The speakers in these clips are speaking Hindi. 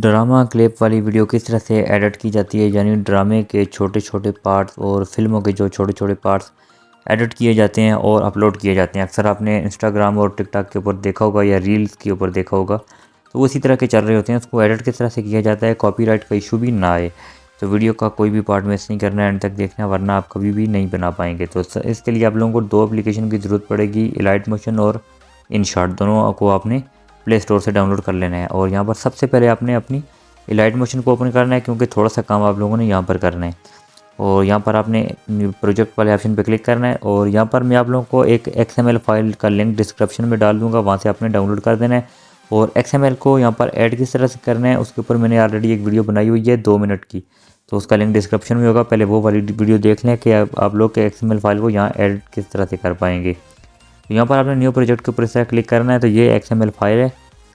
ड्रामा क्लिप वाली वीडियो किस तरह से एडिट की जाती है, यानी ड्रामे के छोटे छोटे पार्ट्स और फिल्मों के जो छोटे छोटे पार्ट्स एडिट किए जाते हैं और अपलोड किए जाते हैं। अक्सर आपने इंस्टाग्राम और टिकटॉक के ऊपर देखा होगा या रील्स के ऊपर देखा होगा, तो वो इसी तरह के चल रहे होते हैं। उसको एडिट किस तरह से किया जाता है, कॉपीराइट का इशू भी ना आए, तो वीडियो का कोई भी पार्ट मिस नहीं करना है, एंड तक देखना, वरना आप कभी भी नहीं बना पाएंगे। तो इसके लिए आप लोगों को दो एप्लीकेशन की ज़रूरत पड़ेगी, इलाइट मोशन और इनशॉट। दोनों को आपने प्ले स्टोर से डाउनलोड कर लेना है। और यहाँ पर सबसे पहले आपने अपनी इलाइट मोशन को ओपन करना है, क्योंकि थोड़ा सा काम आप लोगों ने यहाँ पर करना है। और यहाँ पर आपने प्रोजेक्ट वाले ऑप्शन पर क्लिक करना है, और यहाँ पर मैं आप लोगों को एक XML फाइल का लिंक डिस्क्रिप्शन में डाल दूँगा, वहाँ से आपने डाउनलोड कर देना है। और XML को यहाँ पर ऐड किस तरह से करना है, उसके ऊपर मैंने ऑलरेडी एक वीडियो बनाई हुई है 2 मिनट की, तो उसका लिंक डिस्क्रिप्शन में होगा। पहले वो वाली वीडियो देख लें कि आप लोग के XML फाइल को यहाँ ऐड किस तरह से कर पाएंगे। तो यहाँ पर आपने न्यू प्रोजेक्ट के ऊपर इस तरह क्लिक करना है, तो ये XML फाइल है,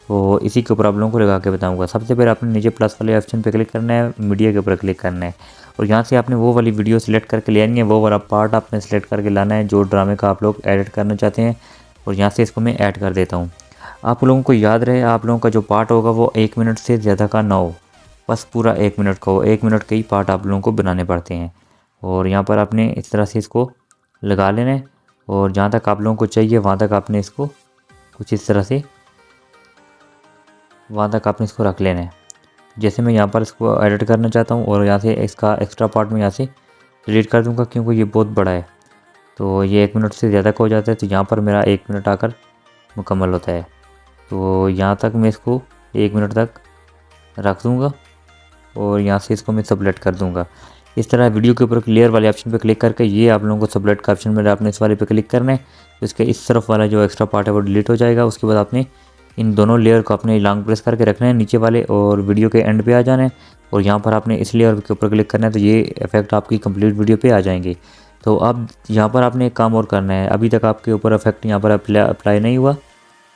तो इसी के ऊपर आप लोगों को लगा के बताऊंगा। सबसे पहले आपने नीचे प्लस वाले ऑप्शन पे क्लिक करना है, मीडिया के ऊपर क्लिक करना है, और यहाँ से आपने वो वाली वीडियो सिलेक्ट करके ले आनी है। वो वाला पार्ट आपने सेलेक्ट करके लाना है जो ड्रामे का आप लोग एडिट करना चाहते हैं, और यहाँ से इसको मैं ऐड कर देता हूँ। आप लोगों को याद रहे, आप लोगों का जो पार्ट होगा वो 1 मिनट से ज़्यादा का ना हो, बस पूरा 1 मिनट का हो। 1 मिनट के ही पार्ट आप लोगों को बनाने पड़ते हैं। और यहाँ पर आपने इस तरह से इसको लगा लेना है, और जहाँ तक आप लोगों को चाहिए वहाँ तक आपने इसको कुछ इस तरह से रख लेना है। जैसे मैं यहाँ पर इसको एडिट करना चाहता हूँ, और यहाँ से इसका एक्स्ट्रा पार्ट मैं यहाँ से डिलीट कर दूँगा, क्योंकि ये बहुत बड़ा है, तो ये 1 मिनट से ज़्यादा का हो जाता है। तो यहाँ पर मेरा 1 मिनट आकर मुकम्मल होता है, तो यहाँ तक मैं इसको 1 मिनट तक रख दूँगा, और यहाँ से इसको मैं सबलेट कर दूँगा। इस तरह वीडियो के ऊपर क्लियर वाले ऑप्शन पे क्लिक करके ये आप लोगों को सबलेट का ऑप्शन मिला, आपने इस वाले पे क्लिक करना है, तो इसके इस तरफ वाला जो एक्स्ट्रा पार्ट है वो डिलीट हो जाएगा। उसके बाद आपने इन दोनों लेयर को अपने लॉन्ग प्रेस करके रखना है नीचे वाले, और वीडियो के एंड पे आ जाना है, और यहाँ पर आपने इस लेयर के ऊपर क्लिक करना है, तो ये इफेक्ट आपकी कंप्लीट वीडियो पे आ जाएंगे। तो अब यहाँ पर आपने एक काम और करना है, अभी तक आपके ऊपर इफेक्ट यहाँ पर अप्लाई नहीं हुआ,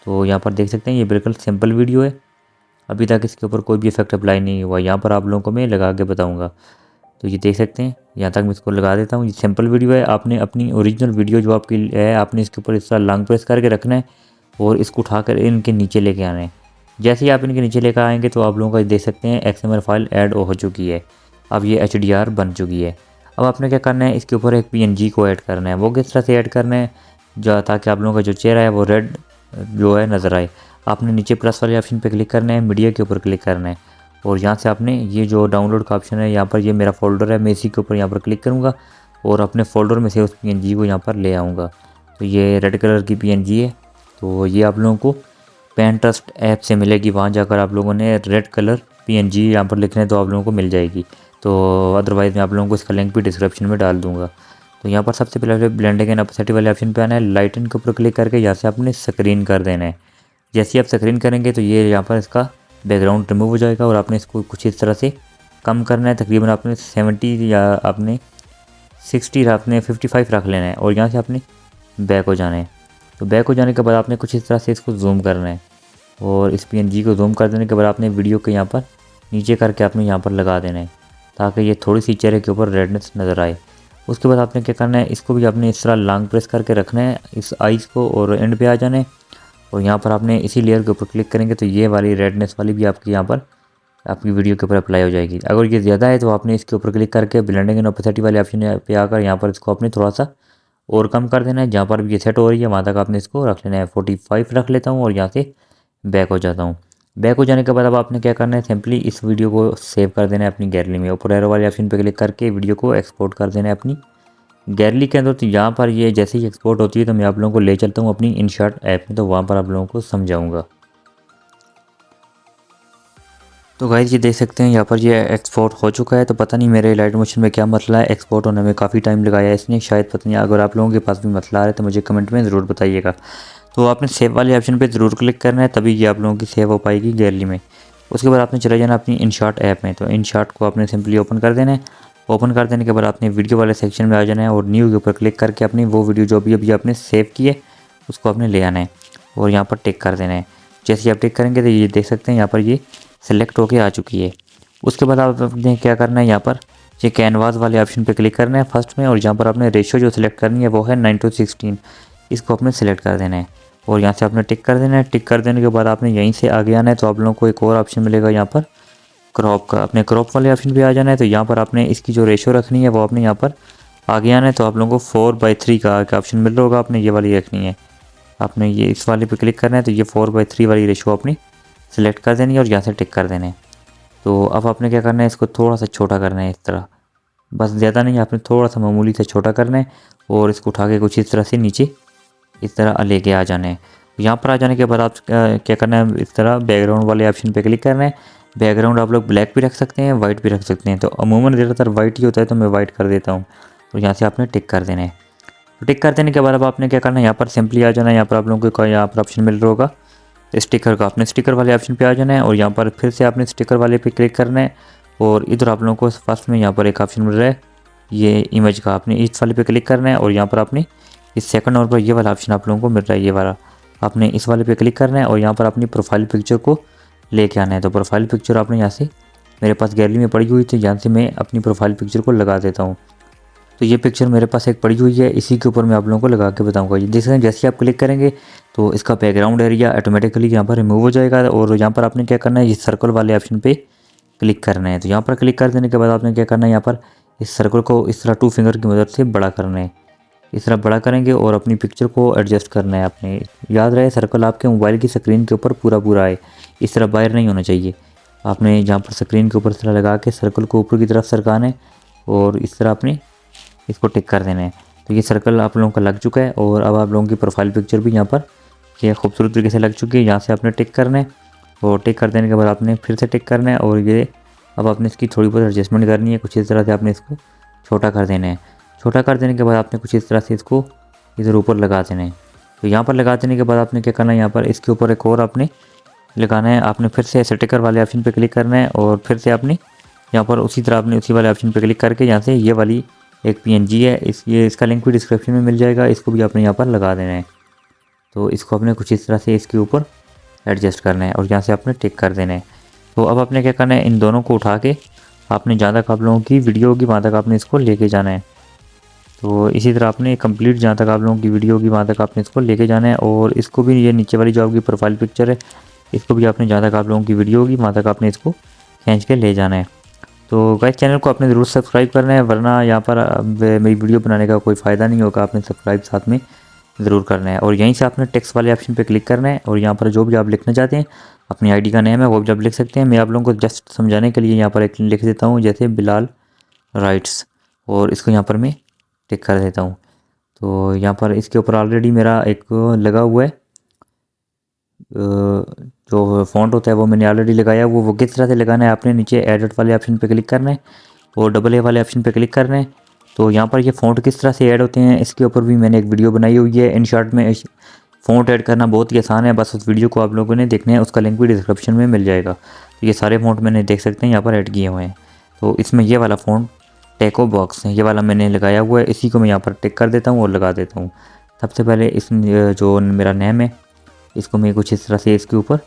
तो यहाँ पर देख सकते हैं ये बिल्कुल सिंपल वीडियो है, अभी तक इसके ऊपर कोई भी इफेक्ट अप्लाई नहीं हुआ। यहाँ पर आप लोगों को मैं लगा के बताऊँगा, तो ये देख सकते हैं, यहाँ तक मैं इसको लगा देता हूँ। ये सिंपल वीडियो है, आपने अपनी ओरिजिनल वीडियो जो आपकी है, आपने इसके ऊपर इस तरह लॉन्ग प्रेस करके रखना है, और इसको उठाकर इनके नीचे लेके आना है। जैसे ही आप इनके नीचे लेकर आएंगे तो आप लोगों का देख सकते हैं XML फाइल ऐड हो चुकी है, अब ये HDR बन चुकी है। अब आपने क्या करना है, इसके ऊपर एक PNG को ऐड करना है। वो किस तरह से ऐड करना है, जो ताकि आप लोगों का जो चेहरा है वो रेड जो है नज़र आए। आपने नीचे प्लस वाले ऑप्शन पे क्लिक करना है, मीडिया के ऊपर क्लिक करना है, और यहाँ से आपने ये जो डाउनलोड का ऑप्शन है, यहाँ पर ये मेरा फोल्डर है, मैं इसी के ऊपर यहाँ पर क्लिक करूँगा, और अपने फोल्डर में से उस PNG को यहाँ पर ले आऊँगा। तो ये रेड कलर की PNG है, तो ये आप लोगों को Pinterest ऐप से मिलेगी, वहाँ जाकर आप लोगों ने रेड कलर PNG यहाँ पर लिखना है, तो आप लोगों को मिल जाएगी। तो अदरवाइज़ मैं आप लोगों को इसका लिंक भी डिस्क्रिप्शन में डाल दूँगा। तो यहाँ पर सबसे पहले ब्लेंडिंग एंड ऑपेसिटी वाले ऑप्शन पे आना है, लाइटन के ऊपर क्लिक करके यहाँ से आपने स्क्रीन कर देना है। जैसे ही आप स्क्रीन करेंगे तो ये यहाँ पर इसका बैकग्राउंड रिमूव हो जाएगा, और आपने इसको कुछ इस तरह से कम करना है, तकरीबन आपने 70 या आपने 60 आपने 55 रख लेना है, और यहाँ से आपने बैक हो जाना है। तो बैक हो जाने के बाद आपने कुछ इस तरह से इसको जूम करना है, और इस PNG को जूम कर देने के बाद आपने वीडियो के यहाँ पर नीचे करके आपने यहाँ पर लगा देना है, ताकि ये थोड़ी सी चेहरे के ऊपर रेडनेस नज़र आए। उसके बाद आपने क्या करना है, इसको भी आपने इस तरह लॉन्ग प्रेस करके रखना है इस आइज़ को, और एंड पे आ जाना है, और यहाँ पर आपने इसी लेयर के ऊपर क्लिक करेंगे तो ये वाली रेडनेस वाली भी आपकी यहाँ पर आपकी वीडियो के ऊपर अप्लाई हो जाएगी। अगर ये ज़्यादा है तो आपने इसके ऊपर क्लिक करके ब्लेंडिंग एंड ओपेसिटी वाले ऑप्शन पे आकर यहाँ पर इसको अपने थोड़ा सा और कम कर देना है। जहाँ पर भी ये सेट हो रही है वहाँ तक आपने इसको रख लेना है। 45 रख लेता हूँ, और यहाँ से बैक हो जाता हूँ। बैक हो जाने के बाद अब आपने क्या करना है, सिंपली इस वीडियो को सेव कर देना है अपनी गैलरी में। ऊपर एरो वाले ऑप्शन पे क्लिक करके वीडियो को एक्सपोर्ट कर देना है अपनी गैलरी के अंदर। तो यहाँ पर ये जैसे ही एक्सपोर्ट होती है तो मैं आप लोगों को ले चलता हूँ अपनी इनशॉट ऐप में, तो वहाँ पर आप लोगों को समझाऊँगा। तो गाइस ये देख सकते हैं यहाँ पर ये एक्सपोर्ट हो चुका है। तो पता नहीं मेरे लाइट मोशन में क्या मसला है, एक्सपोर्ट होने में काफ़ी टाइम लगाया है इसने, शायद पता नहीं। अगर आप लोगों के पास भी मसला आ रहा है तो मुझे कमेंट में ज़रूर बताइएगा। तो आपने सेव वाले ऑप्शन पे ज़रूर क्लिक करना है, तभी ये आप लोगों की सेव हो पाएगी गैलरी में। उसके बाद आपने चले जाना अपनी इनशॉट ऐप में। तो इनशॉट को आपने सिंपली ओपन कर देना है। ओपन कर देने के बाद आपने वीडियो वाले सेक्शन में आ जाना है, और न्यू के ऊपर क्लिक करके अपनी वो वीडियो जो अभी आपने सेव की है उसको आपने ले आना है, और यहाँ पर टिक कर देना है। जैसे ही आप टिक करेंगे तो ये देख सकते हैं यहाँ पर ये सेलेक्ट होके आ चुकी है। उसके बाद आपने क्या करना है, यहाँ पर ये कैनवास वाले ऑप्शन पे क्लिक करना है फर्स्ट में, और यहाँ पर आपने रेशियो जो सिलेक्ट करनी है वो है 9:16, इसको आपने सेलेक्ट कर देना है, और यहाँ से आपने टिक कर देना है। टिक कर देने के बाद आपने यहीं से आगे आना है। तो आप लोगों को एक और ऑप्शन मिलेगा यहाँ पर क्रॉप का, अपने क्रॉप वाले ऑप्शन पे आ जाना है। तो यहाँ पर आपने इसकी जो रेशो रखनी है वो आपने यहाँ पर आगे आना है। तो आप लोगों को 4/3 का ऑप्शन मिल रहा होगा, आपने ये वाली रखनी है। आपने ये इस वाले पे क्लिक करना है, तो ये 4/3 वाली रेशो अपनी सेलेक्ट कर देनी है और यहाँ से टिक कर देना है। तो अब आपने क्या करना है, इसको थोड़ा सा छोटा करना है इस तरह, बस ज़्यादा नहीं, आपने थोड़ा सा मामूली से छोटा करना है और इसको उठा के कुछ इस तरह से नीचे इस तरह लेके आ जाना है। यहाँ पर आ जाने के बाद आप क्या करना है, इस तरह बैकग्राउंड वाले ऑप्शन पे क्लिक करना है। बैकग्राउंड आप लोग ब्लैक भी रख सकते हैं, वाइट भी रख सकते हैं। तो अमूमन ज़्यादातर वाइट ही होता है, तो मैं वाइट कर देता हूँ। तो यहाँ से आपने टिक कर देना है। तो टिक कर देने के बाद अब आपने क्या करना है, यहाँ पर सिंपली आ जाना है। यहाँ पर आप लोगों को यहाँ पर ऑप्शन मिल रहा होगा स्टिकर का, आपने स्टिकर वाले ऑप्शन पे आ जाना है और यहाँ पर फिर से आपने स्टिकर वाले पे क्लिक करना है। और इधर आप लोगों को फर्स्ट में यहाँ पर एक ऑप्शन मिल रहा है ये इमेज का, आपने इस वाले पे क्लिक करना है और यहाँ पर आपने इस सेकंड नंबर पर ये वाला ऑप्शन आप लोगों को मिल रहा है, ये वाला आपने इस वाले पे क्लिक करना है और यहाँ पर अपनी प्रोफाइल पिक्चर को लेके आना है। तो प्रोफाइल पिक्चर आपने यहाँ से, मेरे पास गैलरी में पड़ी हुई थी, यहाँ से मैं अपनी प्रोफाइल पिक्चर को लगा देता हूँ। तो ये पिक्चर मेरे पास एक पड़ी हुई है, इसी के ऊपर मैं आप लोगों को लगा के बताऊंगा। ये देख सकते हैं, जैसे आप क्लिक करेंगे तो इसका बैकग्राउंड एरिया ऑटोमेटिकली यहाँ पर रिमूव हो जाएगा। और यहाँ पर आपने क्या करना है, ये सर्कल वाले ऑप्शन पे क्लिक करना है। तो यहाँ पर क्लिक कर देने के बाद आपने क्या करना है, यहाँ पर इस सर्कल को इस तरह 2 फिंगर की मदद से बड़ा करना है। इस तरह बड़ा करेंगे और अपनी पिक्चर को एडजस्ट करना है। आपने याद रहे सर्कल आपके मोबाइल की स्क्रीन के ऊपर पूरा पूरा आए, इस तरह बाहर नहीं होना चाहिए। आपने यहाँ पर स्क्रीन के ऊपर इस तरह लगा के सर्कल को ऊपर की तरफ सरकाना है और इस तरह आपने इसको टिक कर देना है। तो ये सर्कल आप लोगों का लग चुका है और अब आप लोगों की प्रोफाइल पिक्चर भी यहाँ पर ये खूबसूरत तरीके से लग चुकी है। यहाँ से आपने टिक करना है और टिक कर देने के बाद आपने फिर से टिक करना है और ये अब आपने इसकी थोड़ी बहुत एडजस्टमेंट करनी है। कुछ इस तरह से आपने इसको छोटा कर देना है। छोटा कर देने के बाद आपने कुछ इस तरह से इसको इधर ऊपर लगा देना है। तो यहाँ पर लगा देने के बाद आपने क्या करना है, यहाँ पर इसके ऊपर एक और आपने लगाना है। आपने फिर से स्टिकर वाले ऑप्शन पे क्लिक करना है और फिर से आपने यहाँ पर उसी तरह आपने उसी वाले ऑप्शन पे क्लिक करके यहाँ से ये वाली एक PNG है, इसका लिंक भी डिस्क्रिप्शन में मिल जाएगा, इसको भी आपने यहाँ पर लगा देना है। तो इसको आपने कुछ इस तरह से इसके ऊपर एडजस्ट करना है और यहाँ से आपने टिक कर देना है। तो अब आपने क्या करना है, इन दोनों को उठा के आपने जहाँ तक आप लोगों की वीडियो होगी वहाँ तक आपने इसको लेके जाना है। तो इसी तरह आपने कंप्लीट जहाँ तक आप लोगों की वीडियो होगी वहाँ तक आपने इसको लेके जाना है। और इसको भी, ये नीचे वाली जो आपकी प्रोफाइल पिक्चर है, इसको भी आपने जहाँ तक आप लोगों की वीडियो होगी वहाँ तक आपने इसको खींच के ले जाना है। तो गाइस चैनल को आपने ज़रूर सब्सक्राइब करना है, वरना यहाँ पर मेरी वीडियो बनाने का कोई फ़ायदा नहीं होगा। आपने सब्सक्राइब साथ में ज़रूर करना है और यहीं से आपने टेक्स्ट वाले ऑप्शन पे क्लिक करना है और यहाँ पर जो भी आप लिखना चाहते हैं, अपनी आईडी का नेम है वो भी आप लिख सकते हैं। मैं आप लोगों को जस्ट समझाने के लिए यहाँ पर एक लिख देता हूँ, जैसे बिलाल राइट्स, और इसको यहाँ पर मैं टिक कर देता हूँ। तो यहाँ पर इसके ऊपर ऑलरेडी मेरा एक लगा हुआ है, जो फ़ॉन्ट होता है वो मैंने ऑलरेडी लगाया। वो किस तरह से लगाना है, आपने नीचे एडिट वाले ऑप्शन पे क्लिक करना है और AA वाले ऑप्शन पे क्लिक करना है। तो यहाँ पर ये फ़ॉन्ट किस तरह से ऐड होते हैं, इसके ऊपर भी मैंने एक वीडियो बनाई हुई है। इन शॉर्ट में फ़ॉन्ट ऐड करना बहुत ही आसान है, बस उस वीडियो को आप लोगों ने देखना है, उसका लिंक भी डिस्क्रिप्शन में मिल जाएगा। तो ये सारे फ़ॉन्ट मैंने देख सकते हैं यहाँ पर ऐड किए हुए हैं। तो इसमें ये वाला फ़ॉन्ट टेको बॉक्स है, ये वाला मैंने लगाया हुआ है, इसी को मैं यहाँ पर टिक कर देता हूँ और लगा देता हूँ। सबसे पहले इस जो मेरा नेम है, इसको मैं कुछ इस तरह से इसके ऊपर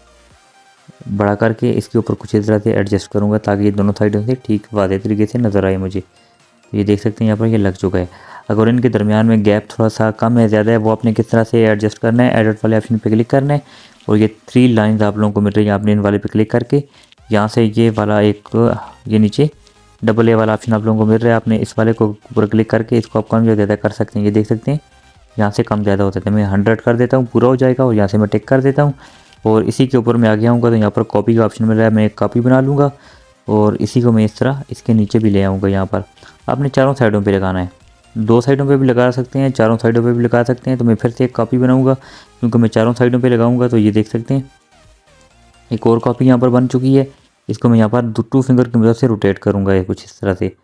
बड़ा करके इसके ऊपर कुछ इस तरह से एडजस्ट करूँगा ताकि ये दोनों साइडों से ठीक वादे तरीके से नज़र आए मुझे। तो ये देख सकते हैं यहाँ पर ये लग चुका है। अगर इनके दरमियान में गैप थोड़ा सा कम है ज़्यादा है, वो आपने किस तरह से एडजस्ट करना है, एडिट वाले ऑप्शन पे क्लिक करना है और ये 3 लाइन्स आप लोगों को मिल रही है, आपने इन वाले पे क्लिक करके यहाँ से ये वाला एक ये नीचे AA वाला ऑप्शन आप लोगों को मिल रहा है, आपने इस वाले को ऊपर क्लिक करके इसको आप कम या ज़्यादा कर सकते हैं। ये देख सकते हैं यहाँ से कम ज़्यादा होता है, मैं 100 कर देता हूँ, पूरा हो जाएगा और यहाँ से मैं टिक कर देता हूँ। और इसी के ऊपर मैं आगे आऊँगा तो यहाँ पर कॉपी का ऑप्शन मिल रहा है, मैं एक कॉपी बना लूँगा और इसी को मैं इस तरह इसके नीचे भी ले आऊँगा। यहाँ पर आपने चारों साइडों पे लगाना है, 2 साइडों पे भी लगा सकते हैं, चारों साइडों पे भी लगा सकते हैं। तो मैं फिर से एक कॉपी बनाऊँगा क्योंकि मैं चारों साइडों पे लगाऊँगा। तो ये देख सकते हैं एक और कॉपी यहाँ पर बन चुकी है, इसको मैं यहाँ पर 2 फिंगर की मदद से रोटेट करूँगा। ये कुछ इस तरह से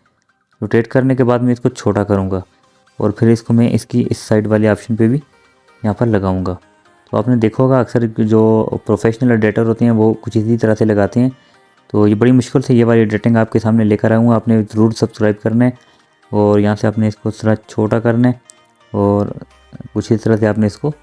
रोटेट करने के बाद मैं इसको छोटा करूँगा और फिर इसको मैं इसकी इस साइड वाले ऑप्शन पे भी यहाँ पर लगाऊंगा। तो आपने देखा होगा अक्सर जो प्रोफेशनल एडिटर होते हैं वो कुछ इसी तरह से लगाते हैं। तो ये बड़ी मुश्किल से ये वाली एडिटिंग आपके सामने लेकर आऊँगा, आपने ज़रूर सब्सक्राइब करना है और यहाँ से आपने इसको इस तरह छोटा करना है और कुछ इस तरह से आपने इसको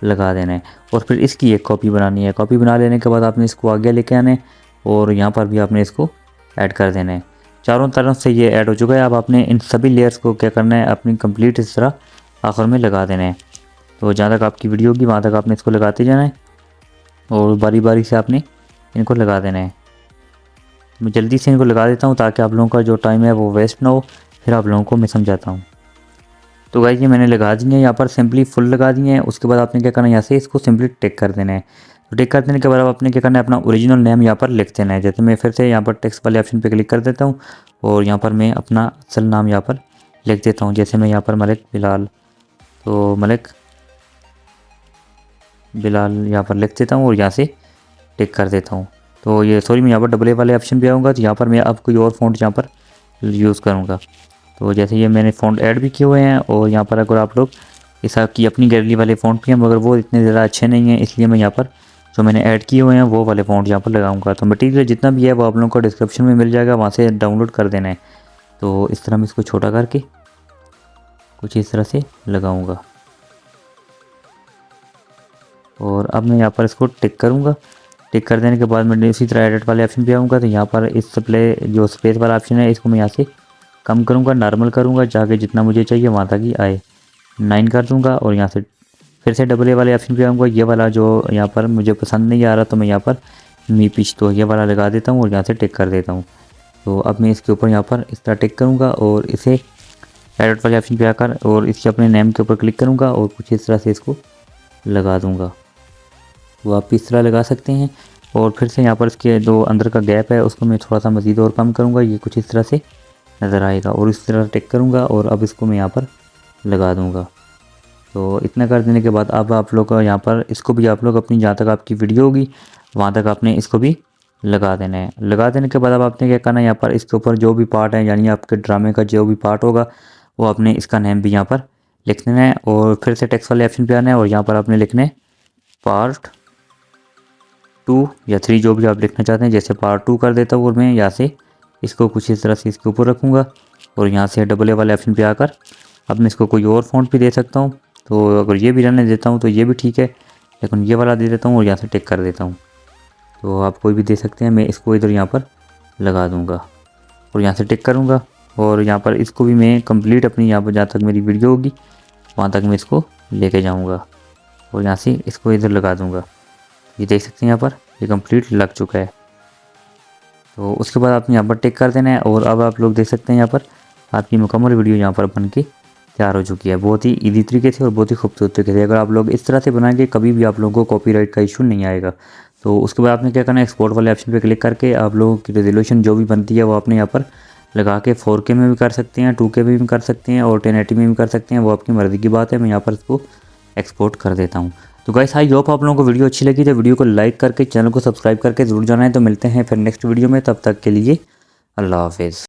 लगा देना है और फिर इसकी एक कॉपी बनानी है। कॉपी बना लेने के बाद आपने इसको आगे लेके आना है और यहाँ पर भी आपने इसको ऐड कर देना है। चारों तरफ से ये ऐड हो चुका है। अब आपने इन सभी लेयर्स को क्या करना है, अपनी कंप्लीट इस तरह आखिर में लगा देना है। तो जहाँ तक आपकी वीडियो होगी वहाँ तक आपने इसको लगाते जाना है और बारी बारी से आपने इनको लगा देना है। मैं जल्दी से इनको लगा देता हूँ ताकि आप लोगों का जो टाइम है वो वेस्ट ना हो, फिर आप लोगों को मैं समझाता हूँ। तो गाइस ये मैंने लगा दिए हैं, यहाँ पर सिंपली फुल लगा दिए हैं। उसके बाद आपने क्या करना है, यहाँ से इसको सिंपली टिक कर देना है। तो टिक कर देने के बाद अब आपने क्या करना है, अपना ओरिजिनल नेम यहाँ पर लिख देना है। जैसे मैं फिर से यहाँ पर टेक्स्ट वाले ऑप्शन पे क्लिक कर देता हूँ और यहाँ पर मैं अपना असल नाम यहाँ पर लिख देता हूँ। जैसे मैं यहाँ पर मलिक बिलाल, तो मलिक बिलाल यहाँ पर लिख देता हूँ और यहाँ से टिक कर देता हूँ। तो ये सॉरी, मैं यहाँ पर डबल ए वाले ऑप्शन पे आऊँगा, तो यहाँ पर मैं अब कोई और फ़ॉन्ट यहाँ पर यूज़ करूँगा। तो जैसे ये मैंने फ़ॉन्ट ऐड भी किए हुए हैं और यहाँ पर अगर आप लोग इस आपकी अपनी गैलरी वाले फ़ॉन्ट भी हैं मगर वो इतने ज़्यादा अच्छे नहीं हैं, इसलिए मैं यहाँ पर जो मैंने ऐड किए हुए हैं वो वाले फ़ॉन्ट यहाँ पर लगाऊंगा। तो मटीरियल जितना भी है वो आप लोगों को डिस्क्रिप्शन में मिल जाएगा, वहाँ से डाउनलोड कर देना है। तो इस तरह मैं इसको छोटा करके कुछ इस तरह से लगाऊँगा और अब मैं यहाँ पर इसको टिक करूँगा। टिक कर देने के बाद मैं इसी तरह एडिट वाले ऑप्शन पे आऊँगा, तो यहाँ पर इस प्ले जो स्पेस वाला ऑप्शन है इसको मैं यहाँ से कम करूँगा, नॉर्मल करूँगा, जाके जितना मुझे चाहिए वहाँ तक ही आए। 9 कर दूँगा और यहाँ से फिर से डबल ए वाले ऑप्शन पे आऊँगा। ये वाला जो यहाँ पर मुझे पसंद नहीं आ रहा तो मैं यहाँ पर मी पिच तो ये वाला लगा देता हूँ और यहाँ से टिक कर देता हूँ। तो अब मैं इसके ऊपर यहाँ पर इस तरह टिक करूँगा और इसे एडिट वाले ऑप्शन पे आकर और इसके अपने नेम के ऊपर क्लिक करूँगा और कुछ इस तरह से इसको लगा दूँगा। तो आप इस तरह लगा सकते हैं। और फिर से यहाँ पर इसके जो अंदर का गैप है उसको मैं थोड़ा सा मज़ीद और कम करूँगा, ये कुछ इस तरह से नज़र आएगा और इस तरह टिक करूँगा और अब इसको मैं यहाँ पर लगा दूँगा। तो इतना कर देने के बाद अब आप लोग यहाँ पर इसको भी आप लोग अपनी जहाँ तक आपकी वीडियो होगी वहाँ तक आपने इसको भी लगा देना है। लगा देने के बाद अब आपने क्या करना है, यहाँ पर इसके ऊपर जो भी पार्ट है यानी आपके ड्रामे का जो भी पार्ट होगा वो आपने इसका नेम भी यहाँ पर लिख देना है और फिर से टेक्स्ट वाले ऑप्शन पे आना है और यहाँ पर आपने लिखना है पार्ट 2 या 3 जो भी आप लिखना चाहते हैं। जैसे पार्ट 2 कर देता हूँ और मैं यहाँ से इसको कुछ इस तरह से इसके ऊपर रखूँगा और यहाँ से डबल ए वाले ऑप्शन पे आकर अब मैं इसको कोई और फ़ॉन्ट भी दे सकता हूँ। तो अगर ये भी रहने देता हूँ तो ये भी ठीक है, लेकिन ये वाला दे देता हूँ और यहाँ से टिक कर देता हूँ। तो आप कोई भी दे सकते हैं, मैं इसको इधर यहाँ पर लगा दूँगा और यहाँ से टिक करूँगा और यहाँ पर इसको भी मैं कंप्लीट अपनी यहाँ पर जहाँ तक मेरी वीडियो होगी वहाँ तक मैं इसको लेके जाऊँगा और यहाँ से इसको इधर लगा दूँगा। ये देख सकते हैं यहाँ पर ये कंप्लीट लग चुका है। तो उसके बाद आपने यहाँ पर टिक कर देना है और अब आप लोग देख सकते हैं यहाँ पर आपकी मुकम्मल वीडियो यहाँ पर बन के तैयार हो चुकी है। बहुत ही ईजी तरीके से और बहुत ही खूबसूरत तरीके से। अगर आप लोग इस तरह से बनाएंगे कभी भी आप लोगों को कॉपीराइट का इशू नहीं आएगा। तो उसके बाद आपने क्या करना है, एक्सपोर्ट वाले ऑप्शन पे क्लिक करके आप लोगों की रेजोल्यूशन जो भी बनती है वो आपने यहाँ पर लगा के 4K में भी कर सकते हैं, 2K में भी कर सकते हैं और 1080 में भी कर सकते हैं, वो आपकी मर्ज़ी की बात है। मैं यहाँ पर इसको एक्सपोर्ट कर देता हूँ। तो गाइस आई होप आप लोगों को वीडियो अच्छी लगी, तो वीडियो को लाइक करके चैनल को सब्सक्राइब करके ज़रूर जाना है। तो मिलते हैं फिर नेक्स्ट वीडियो में, तब तक के लिए अल्लाह हाफिज़।